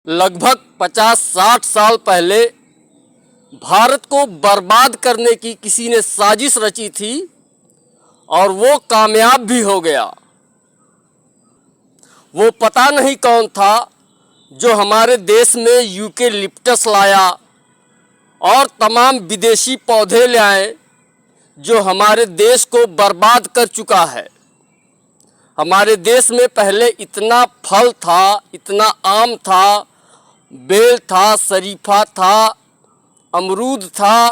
लगभग 50-60 साल पहले भारत को बर्बाद करने की किसी ने साजिश रची थी और वो कामयाब भी हो गया। वो पता नहीं कौन था जो हमारे देश में यूकेलिप्टस लाया और तमाम विदेशी पौधे ले आए जो हमारे देश को बर्बाद कर चुका है। हमारे देश में पहले इतना फल था, इतना आम था, बेल था, शरीफा था, अमरूद था,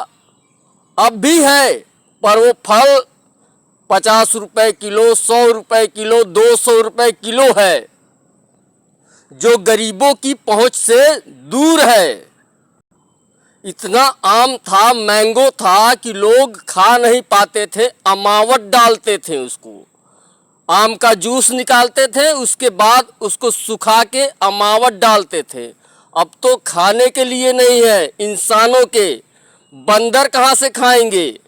अब भी है, पर वो फल 50 रुपये किलो, 100 रुपये किलो, 200 रुपये किलो है, जो गरीबों की पहुंच से दूर है। इतना आम था, मैंगो था कि लोग खा नहीं पाते थे, अमावट डालते थे उसको। आम का जूस निकालते थे, उसके बाद उसको सुखा के अमावट डालते थे। अब तो खाने के लिए नहीं है, इंसानों के, बंदर कहाँ से खाएंगे।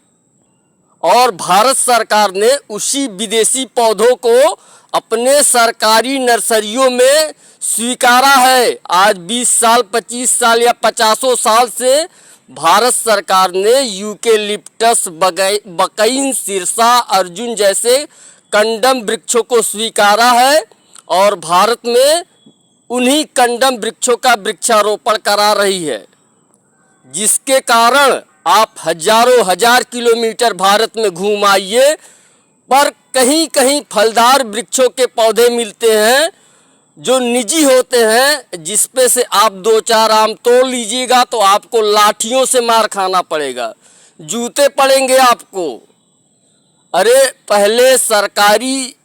और भारत सरकार ने उसी विदेशी पौधों को अपने सरकारी नर्सरियों में स्वीकारा है। आज 20 साल, 25 साल या 50 साल से भारत सरकार ने यूकेलिप्टस, बकईन, सिरसा, अर्जुन जैसे कंडम वृक्षों को स्वीकारा है और भारत में उन्हीं कंडम वृक्षों का वृक्षारोपण करा रही है, जिसके कारण आप हजारों हजार किलोमीटर भारत में घूम आइए, पर कहीं कहीं फलदार वृक्षों के पौधे मिलते हैं जो निजी होते हैं, जिसपे से आप 2-4 आम तोड़ लीजिएगा तो आपको लाठियों से मार खाना पड़ेगा, जूते पड़ेंगे आपको। अरे पहले सरकारी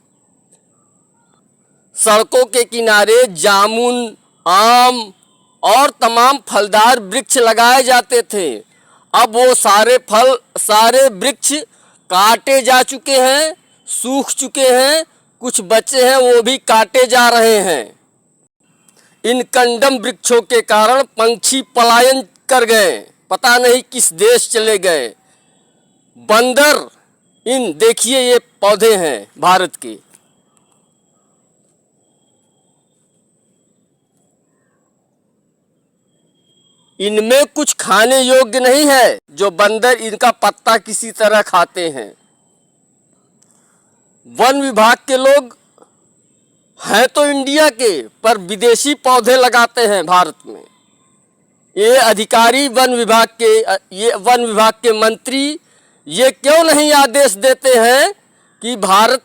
सड़कों के किनारे जामुन, आम और तमाम फलदार वृक्ष लगाए जाते थे। अब वो सारे वृक्ष काटे जा चुके हैं, सूख चुके हैं, कुछ बचे हैं वो भी काटे जा रहे हैं। इन कंडम वृक्षों के कारण पंछी पलायन कर गए, पता नहीं किस देश चले गए। बंदर, इन देखिए ये पौधे हैं भारत के, इनमें कुछ खाने योग्य नहीं है जो बंदर इनका पत्ता किसी तरह खाते हैं। वन विभाग के लोग हैं तो इंडिया के, पर विदेशी पौधे लगाते हैं भारत में। ये अधिकारी वन विभाग के मंत्री ये क्यों नहीं आदेश देते हैं कि भारत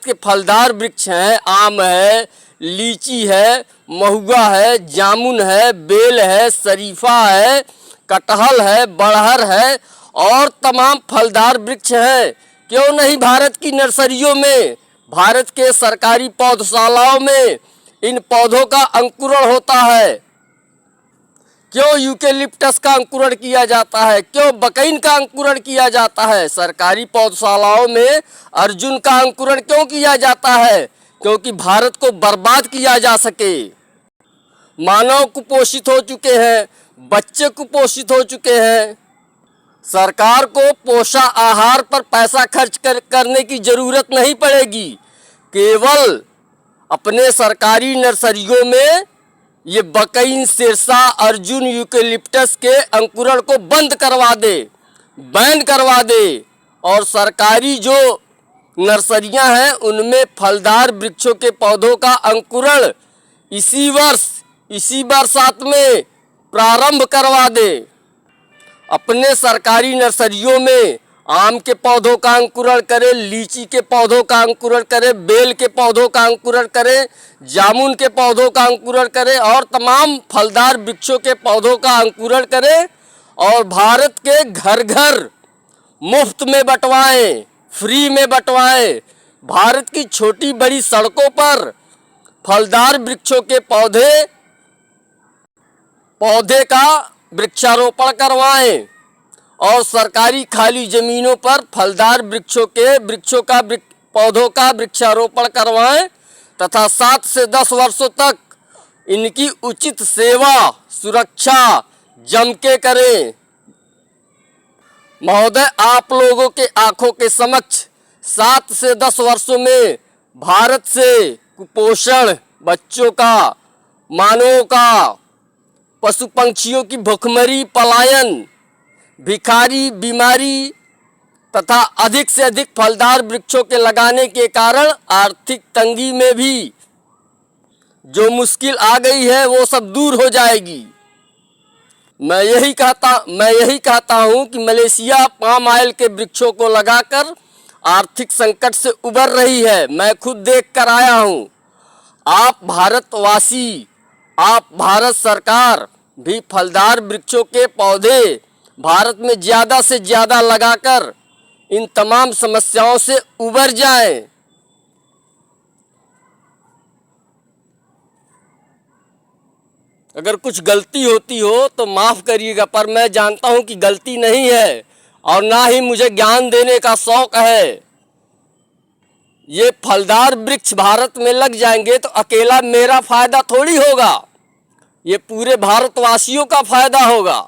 के फलदार वृक्ष हैं, आम है, लीची है, महुआ है, जामुन है, बेल है, शरीफा है, कटहल है, बड़हर है और तमाम फलदार वृक्ष हैं, क्यों नहीं भारत की नर्सरियों में, भारत के सरकारी पौधशालाओं में इन पौधों का अंकुरण होता है। क्यों यूकेलिप्टस का अंकुरण किया जाता है, क्यों बकईन का अंकुरण किया जाता है। सरकारी पौधशालाओं में अर्जुन का अंकुरण क्यों किया जाता है, क्योंकि भारत को बर्बाद किया जा सके। मानव कुपोषित हो चुके हैं, बच्चे कुपोषित हो चुके हैं। सरकार को पोषण आहार पर पैसा खर्च करने की जरूरत नहीं पड़ेगी, केवल अपने सरकारी नर्सरियों में ये बकईन, सिरसा, अर्जुन, यूकेलिप्टस के अंकुरण को बंद करवा दे, बैन करवा दे और सरकारी जो नर्सरियां हैं उनमें फलदार वृक्षों के पौधों का अंकुरण इसी बरसात में प्रारंभ करवा दे। अपने सरकारी नर्सरियों में आम के पौधों का अंकुरण करें, लीची के पौधों का अंकुरण करें, बेल के पौधों का अंकुरण करें, जामुन के पौधों का अंकुरण करें और तमाम फलदार वृक्षों के पौधों का अंकुरण करें और भारत के घर घर मुफ्त में बंटवाएं, फ्री में बंटवाएं। भारत की छोटी बड़ी सड़कों पर फलदार वृक्षों के पौधे का वृक्षारोपण करवाएं और सरकारी खाली जमीनों पर फलदार पौधों का वृक्षारोपण करवाएं तथा 7 से 10 वर्षों तक इनकी उचित सेवा सुरक्षा जम के करें। महोदय, आप लोगों के आंखों के समक्ष 7 से 10 वर्षों में भारत से कुपोषण, बच्चों का मानवों का, पशु पंछियों की भुखमरी, पलायन, भिखारी, बीमारी तथा अधिक से अधिक फलदार वृक्षों के लगाने के कारण आर्थिक तंगी में भी जो मुश्किल आ गई है वो सब दूर हो जाएगी। मैं यही कहता हूँ कि मलेशिया पाम ऑयल के वृक्षों को लगाकर आर्थिक संकट से उबर रही है। मैं खुद देख कर आया हूँ। आप भारतवासी, आप भारत सरकार भी फलदार वृक्षों के पौधे भारत में ज़्यादा से ज़्यादा लगाकर इन तमाम समस्याओं से उबर जाएं। अगर कुछ गलती होती हो तो माफ़ करिएगा, पर मैं जानता हूं कि गलती नहीं है और ना ही मुझे ज्ञान देने का शौक है। ये फलदार वृक्ष भारत में लग जाएंगे तो अकेला मेरा फ़ायदा थोड़ी होगा, ये पूरे भारतवासियों का फ़ायदा होगा।